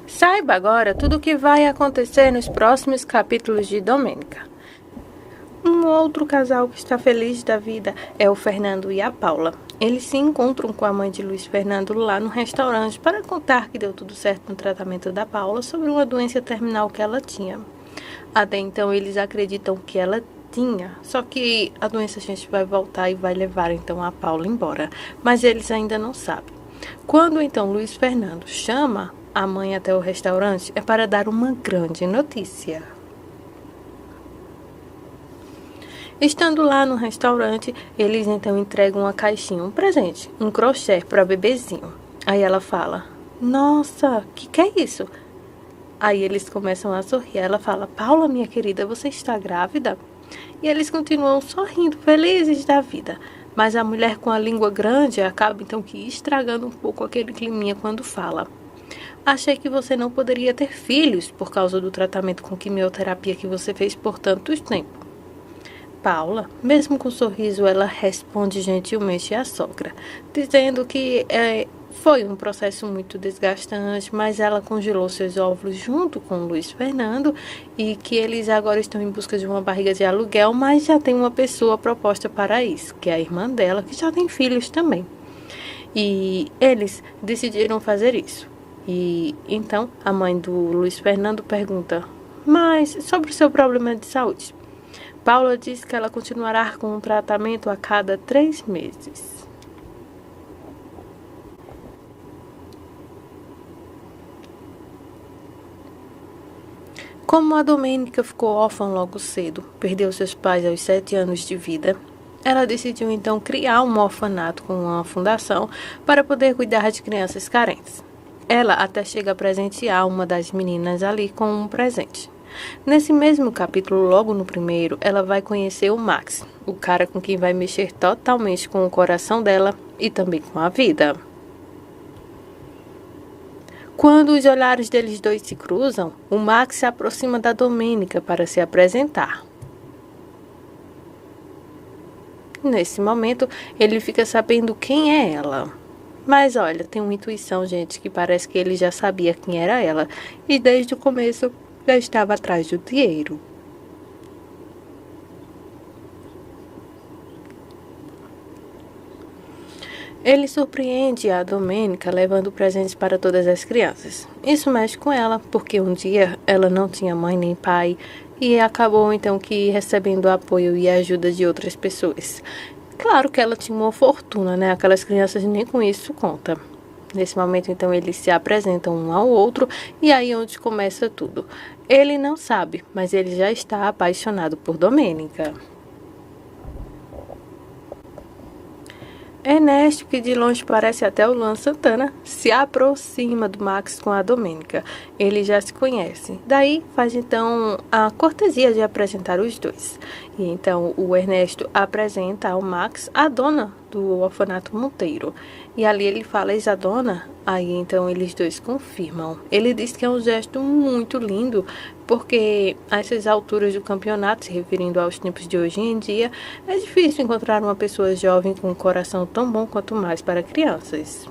Saiba agora tudo o que vai acontecer nos próximos capítulos de Domênica. Um outro casal que está feliz da vida é o Fernando e a Paula. Eles se encontram com a mãe de Luiz Fernando lá no restaurante para contar que deu tudo certo no tratamento da Paula sobre uma doença terminal que ela tinha. Até então eles acreditam que ela tinha, só que a doença a gente vai voltar e vai levar então a Paula embora, mas eles ainda não sabem. Quando então Luiz Fernando chama a mãe até o restaurante, é para dar uma grande notícia. Estando lá no restaurante, eles então entregam uma caixinha, um presente, um crochê para bebezinho. Aí ela fala: "Nossa, que é isso?" Aí eles começam a sorrir. Ela fala: "Paula, minha querida, você está grávida?" E eles continuam sorrindo, felizes da vida. Mas a mulher com a língua grande acaba então que estragando um pouco aquele climinha quando fala: "Achei que você não poderia ter filhos por causa do tratamento com quimioterapia que você fez por tanto tempo." Paula, mesmo com um sorriso, ela responde gentilmente à sogra, dizendo que foi um processo muito desgastante, mas ela congelou seus óvulos junto com Luiz Fernando e que eles agora estão em busca de uma barriga de aluguel, mas já tem uma pessoa proposta para isso, que é a irmã dela, que já tem filhos também. E eles decidiram fazer isso. E então a mãe do Luiz Fernando pergunta: "Mas sobre o seu problema de saúde?" Paula diz que ela continuará com o tratamento a cada 3 meses. Como a Domênica ficou órfã logo cedo, perdeu seus pais aos 7 anos de vida, ela decidiu então criar um orfanato com uma fundação para poder cuidar de crianças carentes. Ela até chega a presentear uma das meninas ali com um presente. Nesse mesmo capítulo, logo no primeiro, ela vai conhecer o Max, o cara com quem vai mexer totalmente com o coração dela e também com a vida. Quando os olhares deles dois se cruzam, o Max se aproxima da Domênica para se apresentar. Nesse momento, ele fica sabendo quem é ela. Mas olha, tem uma intuição, gente, que parece que ele já sabia quem era ela e desde o começo já estava atrás do dinheiro. Ele surpreende a Domênica levando presentes para todas as crianças. Isso mexe com ela, porque um dia ela não tinha mãe nem pai e acabou então que recebendo apoio e ajuda de outras pessoas. Claro que ela tinha uma fortuna, né? Aquelas crianças nem com isso conta. Nesse momento, então, eles se apresentam um ao outro e aí é onde começa tudo. Ele não sabe, mas ele já está apaixonado por Domênica. Ernesto, que de longe parece até o Luan Santana, se aproxima do Max com a Domênica. Eles já se conhecem. Daí faz então a cortesia de apresentar os dois. E então o Ernesto apresenta ao Max a dona do orfanato Monteiro. E ali ele fala: "Eis a dona?" Aí então eles dois confirmam. Ele diz que é um gesto muito lindo, porque a essas alturas do campeonato, se referindo aos tempos de hoje em dia, é difícil encontrar uma pessoa jovem com um coração tão bom quanto mais para crianças.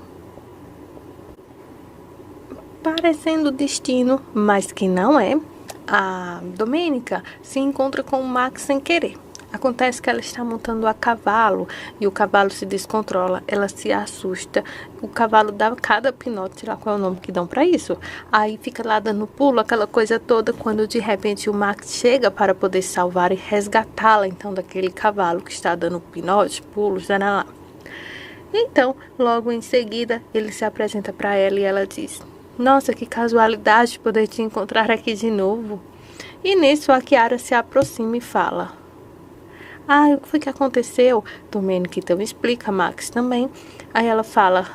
Parecendo destino, mas que não é, a Domênica se encontra com o Max sem querer. Acontece que ela está montando a cavalo e o cavalo se descontrola, ela se assusta, o cavalo dá cada pinote, sei lá qual é o nome que dão para isso, aí fica lá dando pulo, aquela coisa toda, quando de repente o Max chega para poder salvar e resgatá-la então daquele cavalo que está dando pinote, pulos, lá. Então, logo em seguida, ele se apresenta para ela e ela diz: "Nossa, que casualidade poder te encontrar aqui de novo." E nisso a Chiara se aproxima e fala: "Ah, o que foi que aconteceu?" Domênica então explica, Max também. Aí ela fala: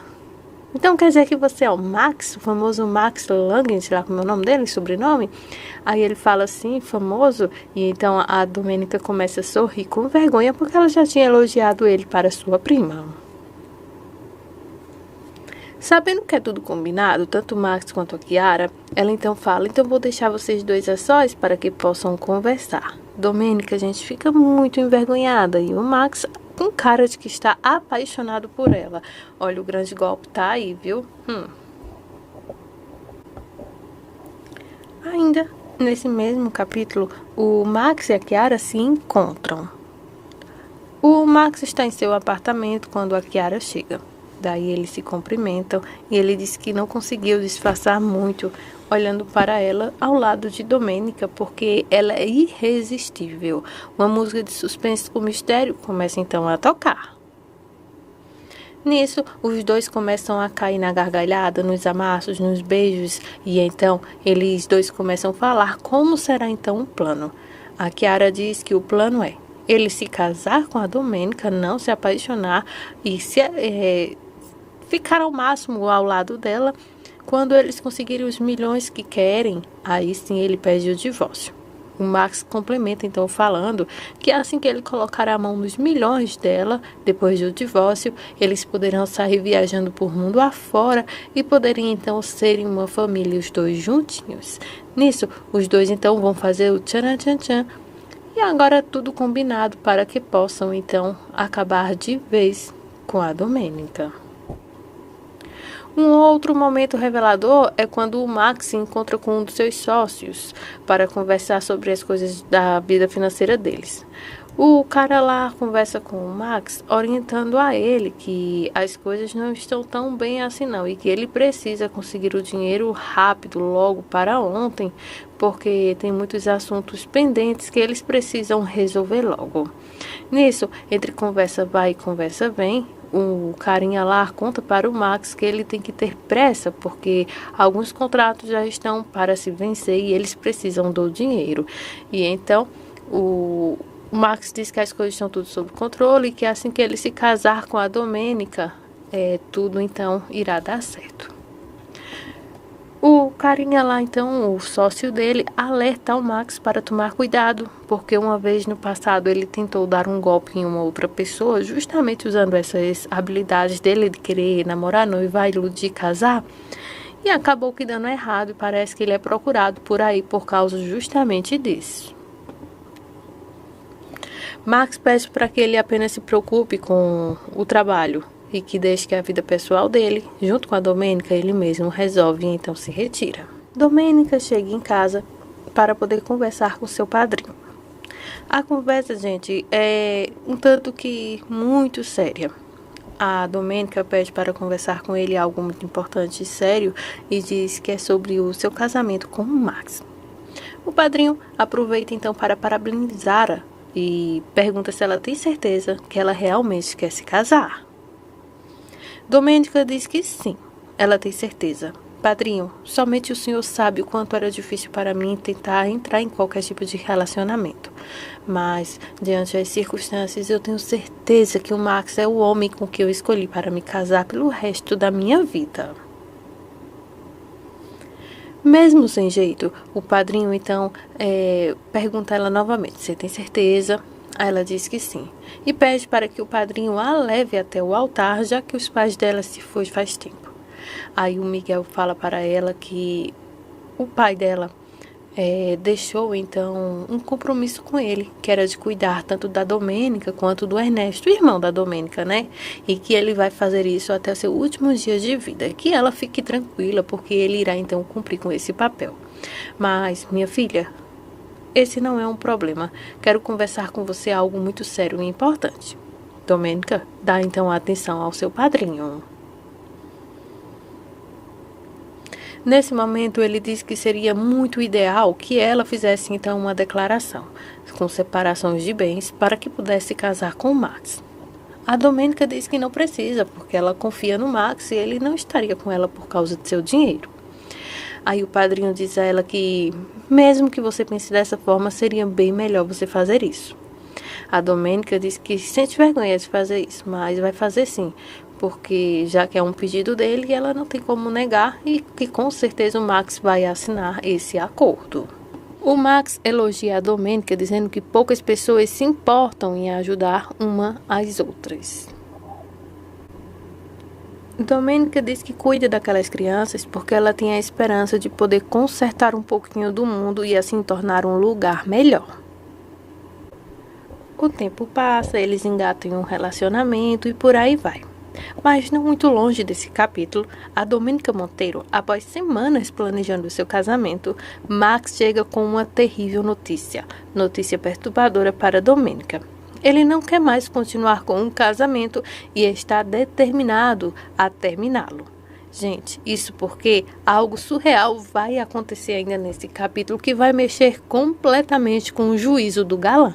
"Então quer dizer que você é o Max, o famoso Max Langen, sei lá como é o nome dele, sobrenome?" Aí ele fala assim, famoso, e então a Domênica começa a sorrir com vergonha porque ela já tinha elogiado ele para sua prima. Sabendo que é tudo combinado, tanto o Max quanto a Chiara, ela então fala: "Então vou deixar vocês dois a sós para que possam conversar." Domênica, a gente fica muito envergonhada e o Max com cara de que está apaixonado por ela. Olha, o grande golpe tá aí, viu? Ainda nesse mesmo capítulo, o Max e a Chiara se encontram. O Max está em seu apartamento quando a Chiara chega. Daí eles se cumprimentam e ele diz que não conseguiu disfarçar muito olhando para ela ao lado de Domênica, porque ela é irresistível. Uma música de suspense com mistério começa então a tocar. Nisso, os dois começam a cair na gargalhada, nos amassos, nos beijos, e então eles dois começam a falar como será então o plano. A Chiara diz que o plano é ele se casar com a Domênica, não se apaixonar e ficar ao máximo ao lado dela. Quando eles conseguirem os milhões que querem, aí sim ele pede o divórcio. O Max complementa então falando que assim que ele colocar a mão nos milhões dela, depois do divórcio, eles poderão sair viajando por mundo afora e poderem então serem uma família, os dois juntinhos. Nisso, os dois então vão fazer o tchan-tchan-tchan. E agora tudo combinado para que possam então acabar de vez com a Domênica. Um outro momento revelador é quando o Max se encontra com um dos seus sócios para conversar sobre as coisas da vida financeira deles. O cara lá conversa com o Max, orientando a ele que as coisas não estão tão bem assim não e que ele precisa conseguir o dinheiro rápido, logo para ontem, porque tem muitos assuntos pendentes que eles precisam resolver logo. Nisso, entre conversa vai e conversa vem, o carinha lá conta para o Max que ele tem que ter pressa, porque alguns contratos já estão para se vencer e eles precisam do dinheiro. E então, o Max diz que as coisas estão tudo sob controle e que assim que ele se casar com a Domênica, tudo então irá dar certo. O carinha lá, então, o sócio dele, alerta o Max para tomar cuidado, porque uma vez no passado ele tentou dar um golpe em uma outra pessoa, justamente usando essas habilidades dele de querer namorar, noivar, iludir, casar, e acabou que dando errado e parece que ele é procurado por aí por causa justamente disso. Max pede para que ele apenas se preocupe com o trabalho e que deixe que a vida pessoal dele, junto com a Domênica, ele mesmo resolve e então se retira. Domênica chega em casa para poder conversar com seu padrinho. A conversa, gente, é um tanto que muito séria. A Domênica pede para conversar com ele algo muito importante e sério e diz que é sobre o seu casamento com o Max. O padrinho aproveita então para parabenizá-la e pergunta se ela tem certeza que ela realmente quer se casar. Domênica diz que sim, ela tem certeza. Padrinho, somente o senhor sabe o quanto era difícil para mim tentar entrar em qualquer tipo de relacionamento. Mas, diante das circunstâncias, eu tenho certeza que o Max é o homem com que eu escolhi para me casar pelo resto da minha vida. Mesmo sem jeito, o padrinho então pergunta a ela novamente, você tem certeza? Aí ela diz que sim, e pede para que o padrinho a leve até o altar, já que os pais dela se foi faz tempo. Aí o Miguel fala para ela que o pai dela deixou então um compromisso com ele, que era de cuidar tanto da Domênica quanto do Ernesto, irmão da Domênica, né? E que ele vai fazer isso até seu último dia de vida, que ela fique tranquila, porque ele irá então cumprir com esse papel. Mas, minha filha, esse não é um problema. Quero conversar com você algo muito sério e importante. Domênica dá então atenção ao seu padrinho. Nesse momento, ele diz que seria muito ideal que ela fizesse então uma declaração, com separações de bens, para que pudesse casar com o Max. A Domênica diz que não precisa, porque ela confia no Max e ele não estaria com ela por causa de seu dinheiro. Aí o padrinho diz a ela que, mesmo que você pense dessa forma, seria bem melhor você fazer isso. A Domênica diz que sente vergonha de fazer isso, mas vai fazer sim, porque já que é um pedido dele, ela não tem como negar e que com certeza o Max vai assinar esse acordo. O Max elogia a Domênica dizendo que poucas pessoas se importam em ajudar uma às outras. Domênica diz que cuida daquelas crianças porque ela tem a esperança de poder consertar um pouquinho do mundo e assim tornar um lugar melhor. O tempo passa, eles engatam em um relacionamento e por aí vai. Mas não muito longe desse capítulo, a Domênica Monteiro, após semanas planejando seu casamento, Max chega com uma terrível notícia perturbadora para Domênica. Ele não quer mais continuar com um casamento e está determinado a terminá-lo. Gente, isso porque algo surreal vai acontecer ainda nesse capítulo que vai mexer completamente com o juízo do galã.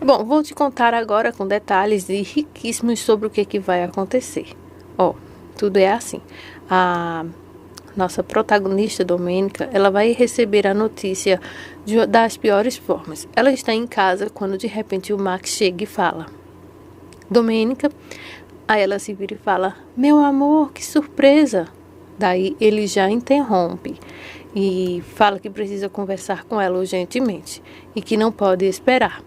Bom, vou te contar agora com detalhes e riquíssimos sobre o que vai acontecer. Tudo é assim. A nossa protagonista, Domênica, ela vai receber a notícia das piores formas. Ela está em casa quando de repente o Max chega e fala: Domênica. Aí ela se vira e fala: meu amor, que surpresa. Daí ele já interrompe e fala que precisa conversar com ela urgentemente e que não pode esperar.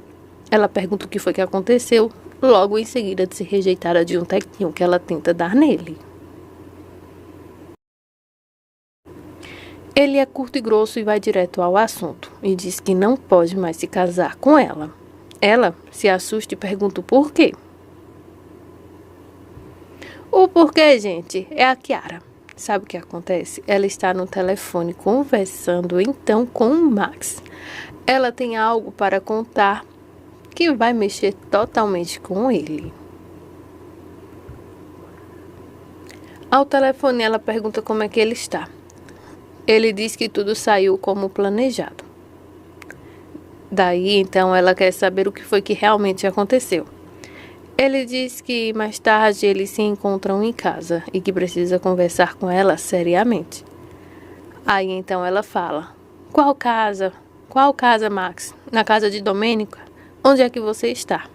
Ela pergunta o que foi que aconteceu, logo em seguida de ser rejeitada de um tequinho que ela tenta dar nele. Ele é curto e grosso e vai direto ao assunto e diz que não pode mais se casar com ela. Ela se assusta e pergunta o porquê. O porquê, gente, é a Kiara. Sabe o que acontece? Ela está no telefone conversando então com o Max. Ela tem algo para contar que vai mexer totalmente com ele. Ao telefone, ela pergunta como é que ele está. Ele diz que tudo saiu como planejado. Daí, então, ela quer saber o que foi que realmente aconteceu. Ele diz que mais tarde eles se encontram em casa e que precisa conversar com ela seriamente. Aí, então, ela fala: Qual casa? Qual casa, Max? Na casa de Domênica? Onde é que você está?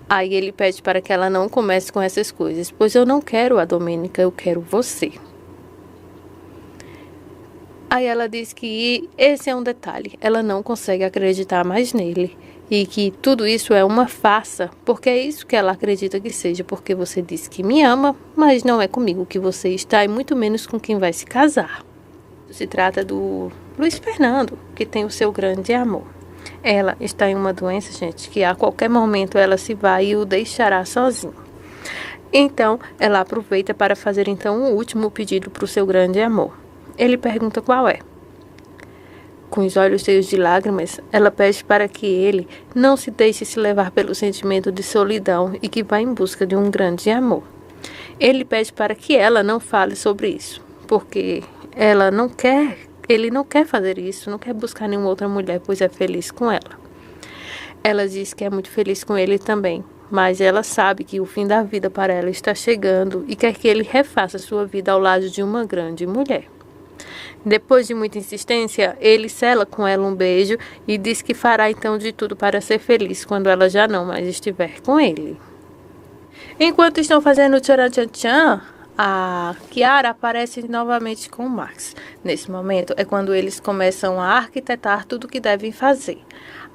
Aí ele pede para que ela não comece com essas coisas, pois eu não quero a Domênica, eu quero você. Aí ela diz que esse é um detalhe, ela não consegue acreditar mais nele e que tudo isso é uma farsa, porque é isso que ela acredita que seja, porque você disse que me ama, mas não é comigo que você está e muito menos com quem vai se casar. Se trata do Luiz Fernando, que tem o seu grande amor. Ela está em uma doença, gente, que a qualquer momento ela se vai e o deixará sozinho. Então, ela aproveita para fazer então o último pedido para o seu grande amor. Ele pergunta qual é. Com os olhos cheios de lágrimas, ela pede para que ele não se deixe se levar pelo sentimento de solidão e que vá em busca de um grande amor. Ele pede para que ela não fale sobre isso, porque ele não quer fazer isso, não quer buscar nenhuma outra mulher, pois é feliz com ela. Ela diz que é muito feliz com ele também, mas ela sabe que o fim da vida para ela está chegando e quer que ele refaça sua vida ao lado de uma grande mulher. Depois de muita insistência, ele sela com ela um beijo e diz que fará então de tudo para ser feliz quando ela já não mais estiver com ele. Enquanto estão fazendo tcharam-tchan-tchan, a Kiara aparece novamente com o Max. Nesse momento é quando eles começam a arquitetar tudo o que devem fazer.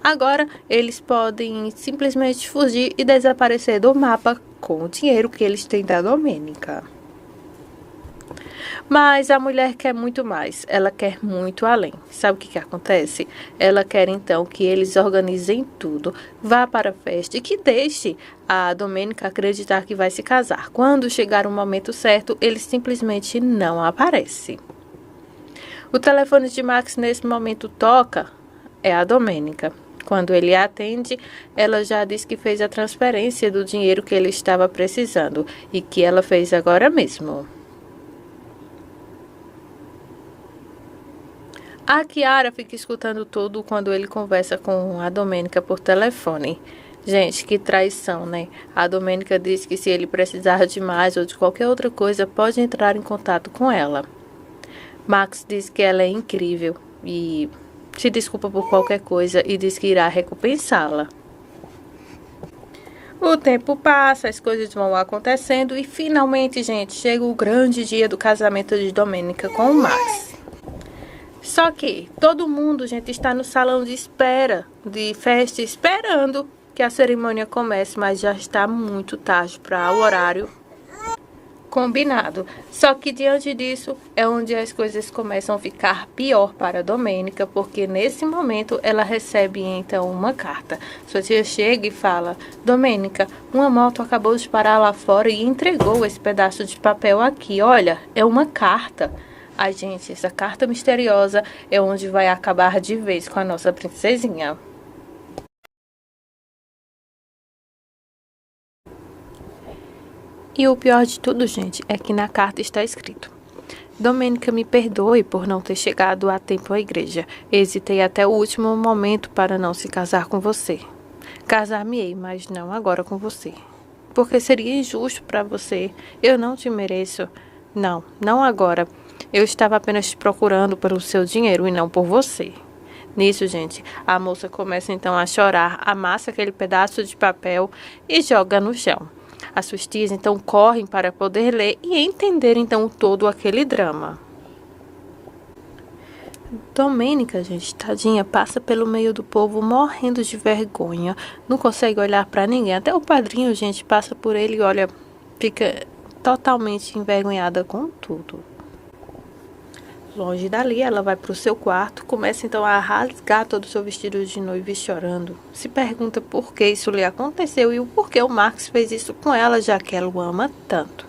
Agora eles podem simplesmente fugir e desaparecer do mapa com o dinheiro que eles têm da Domênica. Mas a mulher quer muito mais, ela quer muito além. Sabe o que acontece? Ela quer então que eles organizem tudo, vá para a festa e que deixe a Domênica acreditar que vai se casar. Quando chegar o momento certo, ele simplesmente não aparece. O telefone de Max nesse momento toca, é a Domênica. Quando ele atende, ela já diz que fez a transferência do dinheiro que ele estava precisando e que ela fez agora mesmo. A Kiara fica escutando tudo quando ele conversa com a Domênica por telefone. Gente, que traição, né? A Domênica diz que se ele precisar de mais ou de qualquer outra coisa, pode entrar em contato com ela. Max diz que ela é incrível e se desculpa por qualquer coisa e diz que irá recompensá-la. O tempo passa, as coisas vão acontecendo e finalmente, gente, chega o grande dia do casamento de Domênica com o Max. Só que todo mundo, gente, está no salão de espera, de festa, esperando que a cerimônia comece, mas já está muito tarde para o horário. Combinado. Só que diante disso é onde as coisas começam a ficar pior para Domênica, porque nesse momento ela recebe então uma carta. Sua tia chega e fala: Domênica, uma moto acabou de parar lá fora e entregou esse pedaço de papel aqui. Olha, é uma carta. Ai, gente, essa carta misteriosa é onde vai acabar de vez com a nossa princesinha. E o pior de tudo, gente, é que na carta está escrito: Domênica, me perdoe por não ter chegado a tempo à igreja. Hesitei até o último momento para não se casar com você. Casar-me-ei, mas não agora com você. Porque seria injusto para você. Eu não te mereço. Não, não agora. Eu estava apenas te procurando pelo seu dinheiro e não por você. Nisso, gente, a moça começa então a chorar, amassa aquele pedaço de papel e joga no chão. As suas tias então correm para poder ler e entender então todo aquele drama. Domênica, gente, tadinha, passa pelo meio do povo morrendo de vergonha, não consegue olhar para ninguém. Até o padrinho, gente, passa por ele e olha, fica totalmente envergonhada com tudo. Longe dali, ela vai para o seu quarto, começa então a rasgar todo o seu vestido de noiva e chorando. Se pergunta por que isso lhe aconteceu e o porquê o Max fez isso com ela, já que ela o ama tanto.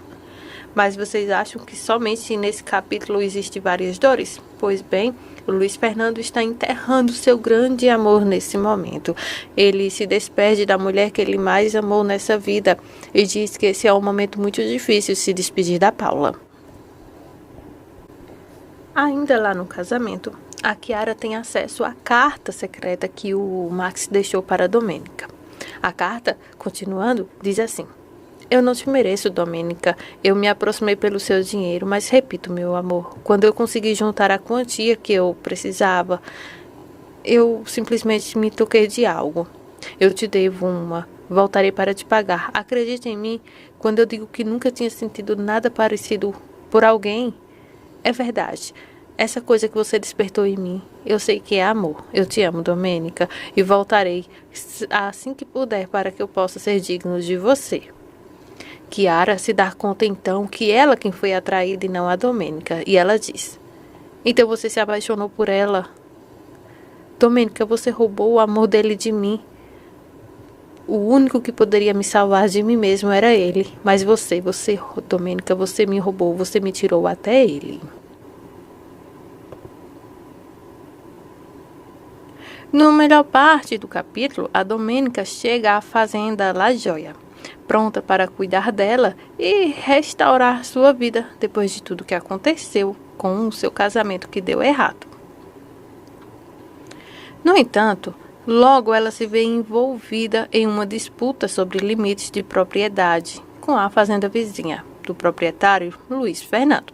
Mas vocês acham que somente nesse capítulo existem várias dores? Pois bem, o Luiz Fernando está enterrando seu grande amor nesse momento. Ele se despede da mulher que ele mais amou nessa vida e diz que esse é um momento muito difícil se despedir da Paula. Ainda lá no casamento, a Chiara tem acesso à carta secreta que o Max deixou para a Domênica. A carta, continuando, diz assim: Eu não te mereço, Domênica. Eu me aproximei pelo seu dinheiro, mas repito, meu amor, quando eu consegui juntar a quantia que eu precisava, eu simplesmente me toquei de algo. Eu te devo uma. Voltarei para te pagar. Acredite em mim quando eu digo que nunca tinha sentido nada parecido por alguém. É verdade. Essa coisa que você despertou em mim, eu sei que é amor. Eu te amo, Domênica, e voltarei assim que puder para que eu possa ser digno de você. Chiara se dá conta então que ela quem foi atraída e não a Domênica, e ela diz: Então você se apaixonou por ela? Domênica, você roubou o amor dele de mim. O único que poderia me salvar de mim mesmo era ele. Mas você, Domênica, você me roubou, você me tirou até ele. Na melhor parte do capítulo, a Domênica chega à fazenda La Joia, pronta para cuidar dela e restaurar sua vida depois de tudo que aconteceu com o seu casamento que deu errado. No entanto, logo ela se vê envolvida em uma disputa sobre limites de propriedade com a fazenda vizinha do proprietário Luiz Fernando.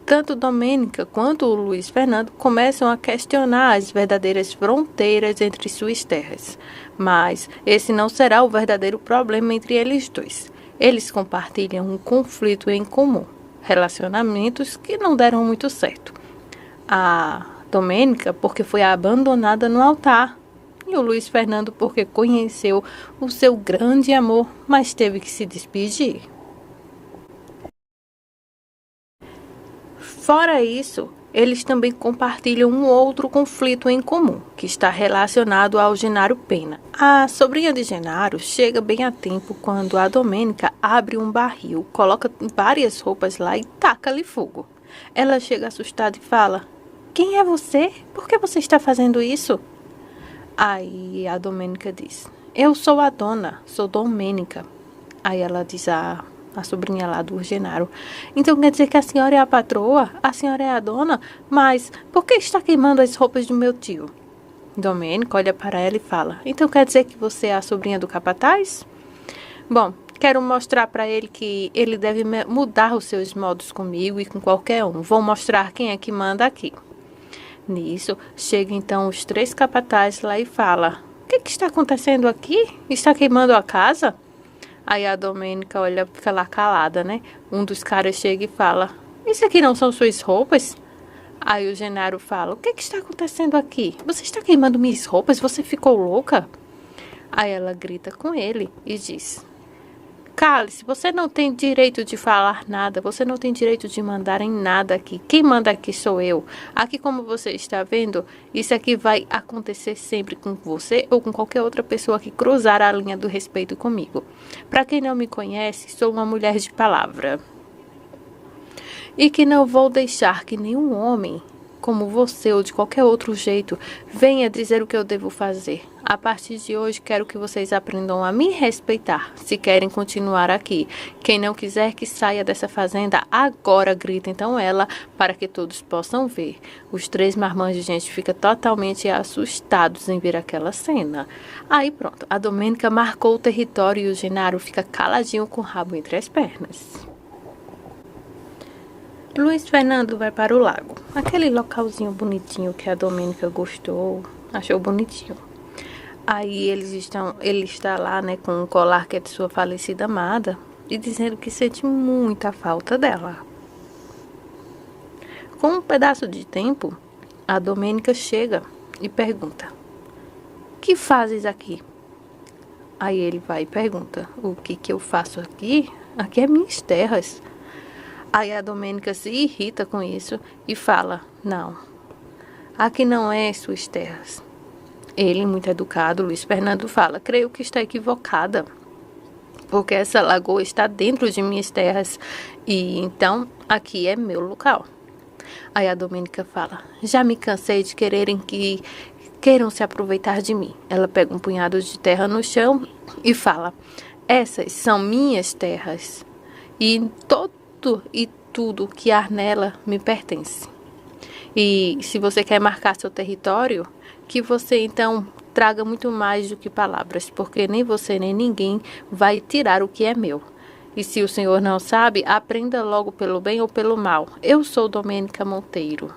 Tanto Domênica quanto o Luiz Fernando começam a questionar as verdadeiras fronteiras entre suas terras. Mas esse não será o verdadeiro problema entre eles dois. Eles compartilham um conflito em comum, relacionamentos que não deram muito certo. A Domênica porque foi abandonada no altar, e o Luiz Fernando porque conheceu o seu grande amor, mas teve que se despedir. Fora isso, eles também compartilham um outro conflito em comum, que está relacionado ao Genaro Pena. A sobrinha de Genaro chega bem a tempo quando a Domênica abre um barril, coloca várias roupas lá e taca-lhe fogo. Ela chega assustada e fala: Quem é você? Por que você está fazendo isso? Aí a Domênica diz: Eu sou a dona, sou Domênica. Aí ela diz a sobrinha lá do Genaro: Então quer dizer que a senhora é a patroa? A senhora é a dona? Mas por que está queimando as roupas do meu tio? Domênica olha para ela e fala: Então quer dizer que você é a sobrinha do capataz? Bom, quero mostrar para ele que ele deve mudar os seus modos comigo e com qualquer um. Vou mostrar quem é que manda aqui. Nisso, chega então os 3 capatazes lá e fala: O que está acontecendo aqui? Está queimando a casa? Aí a Domênica olha, fica lá calada, né? Um dos caras chega e fala: Isso aqui não são suas roupas? Aí o Genaro fala: O que está acontecendo aqui? Você está queimando minhas roupas? Você ficou louca? Aí ela grita com ele e diz: Cale-se, você não tem direito de falar nada, você não tem direito de mandar em nada aqui. Quem manda aqui sou eu. Aqui, como você está vendo, isso aqui vai acontecer sempre com você ou com qualquer outra pessoa que cruzar a linha do respeito comigo. Para quem não me conhece, sou uma mulher de palavra. E que não vou deixar que nenhum homem, como você ou de qualquer outro jeito, venha dizer o que eu devo fazer. A partir de hoje, quero que vocês aprendam a me respeitar, se querem continuar aqui. Quem não quiser que saia dessa fazenda agora, grita então ela, para que todos possam ver. Os 3 marmanjos, gente, ficam totalmente assustados em ver aquela cena. Aí pronto, a Domênica marcou o território e o Genaro fica caladinho com o rabo entre as pernas. Luiz Fernando vai para o lago. Aquele localzinho bonitinho que a Domênica gostou, achou bonitinho. Aí ele está lá, né, com um colar que é de sua falecida amada e dizendo que sente muita falta dela. Com um pedaço de tempo, a Domênica chega e pergunta: "Que fazes aqui?" Aí ele vai e pergunta: "O que eu faço aqui? Aqui é minhas terras." Aí a Domênica se irrita com isso e fala: "Não, aqui não é suas terras." Ele, muito educado, Luiz Fernando, fala: "Creio que está equivocada, porque essa lagoa está dentro de minhas terras e então aqui é meu local." Aí a Domênica fala: "Já me cansei de queiram se aproveitar de mim." Ela pega um punhado de terra no chão e fala: "Essas são minhas terras e tudo que há nela me pertence. E se você quer marcar seu território, que você então traga muito mais do que palavras, porque nem você nem ninguém vai tirar o que é meu. E se o senhor não sabe, aprenda logo pelo bem ou pelo mal. Eu sou Domênica Monteiro."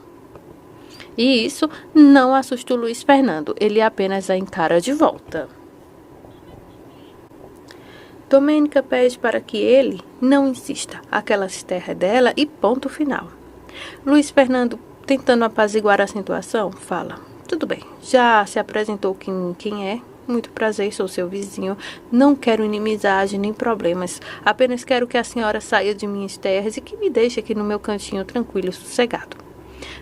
E isso não assusta o Luiz Fernando, ele apenas a encara de volta. Domênica pede para que ele não insista, aquelas terras dela e ponto final. Luiz Fernando, tentando apaziguar a situação, fala: "Tudo bem, já se apresentou quem é. Muito prazer, sou seu vizinho. Não quero inimizade nem problemas. Apenas quero que a senhora saia de minhas terras e que me deixe aqui no meu cantinho tranquilo e sossegado."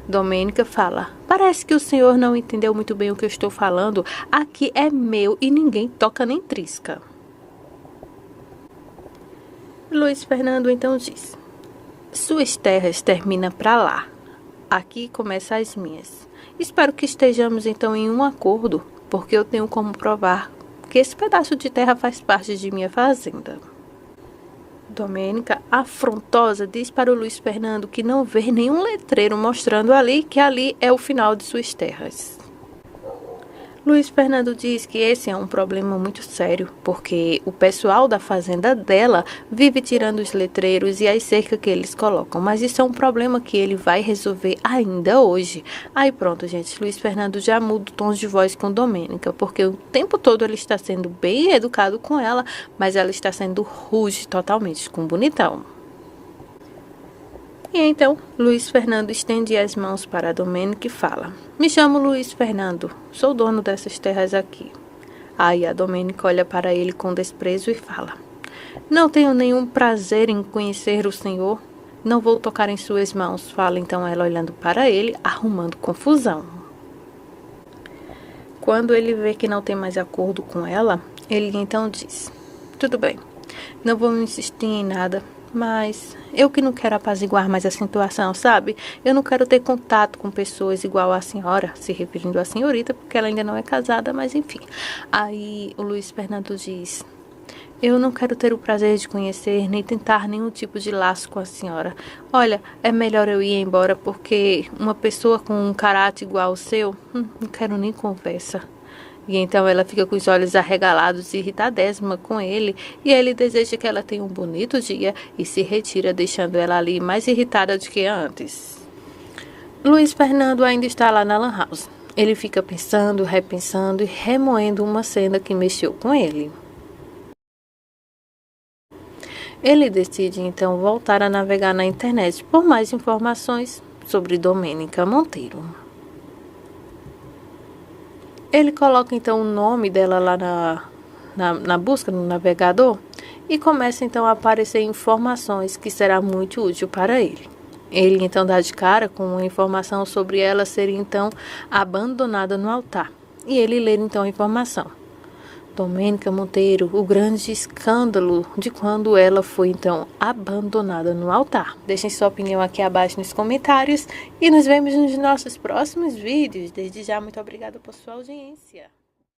Domênica fala: "Parece que o senhor não entendeu muito bem o que eu estou falando. Aqui é meu e ninguém toca nem trisca." Luiz Fernando então diz: "Suas terras terminam para lá. Aqui começam as minhas. Espero que estejamos então em um acordo, porque eu tenho como provar que esse pedaço de terra faz parte de minha fazenda." Domênica, afrontosa, diz para o Luiz Fernando que não vê nenhum letreiro mostrando ali que ali é o final de suas terras. Luiz Fernando diz que esse é um problema muito sério, porque o pessoal da fazenda dela vive tirando os letreiros e as cercas que eles colocam, mas isso é um problema que ele vai resolver ainda hoje. Aí pronto, gente, Luiz Fernando já muda o tom de voz com Domênica, porque o tempo todo ele está sendo bem educado com ela, mas ela está sendo rude totalmente com o bonitão. E então, Luiz Fernando estende as mãos para a Domênica e fala: "Me chamo Luiz Fernando, sou dono dessas terras aqui." Aí a Domênica olha para ele com desprezo e fala: "Não tenho nenhum prazer em conhecer o senhor. Não vou tocar em suas mãos." Fala então ela olhando para ele, arrumando confusão. Quando ele vê que não tem mais acordo com ela, ele então diz: "Tudo bem, não vou insistir em nada. Mas eu que não quero apaziguar mais a situação, sabe? Eu não quero ter contato com pessoas igual a senhora," se referindo à senhorita, porque ela ainda não é casada, mas enfim. Aí o Luiz Fernando diz: "Eu não quero ter o prazer de conhecer, nem tentar nenhum tipo de laço com a senhora. Olha, é melhor eu ir embora, porque uma pessoa com um caráter igual ao seu, não quero nem conversa." E então ela fica com os olhos arregalados e irritadésima com ele, e ele deseja que ela tenha um bonito dia e se retira, deixando ela ali mais irritada do que antes. Luiz Fernando ainda está lá na lan house. Ele fica pensando, repensando e remoendo uma cena que mexeu com ele. Ele decide então voltar a navegar na internet por mais informações sobre Domênica Monteiro. Ele coloca então o nome dela lá na busca, no navegador, e começa então a aparecer informações que será muito útil para ele. Ele então dá de cara com uma informação sobre ela ser então abandonada no altar. E ele lê então a informação. Domênica Monteiro, o grande escândalo de quando ela foi então abandonada no altar. Deixem sua opinião aqui abaixo nos comentários e nos vemos nos nossos próximos vídeos. Desde já, muito obrigada por sua audiência.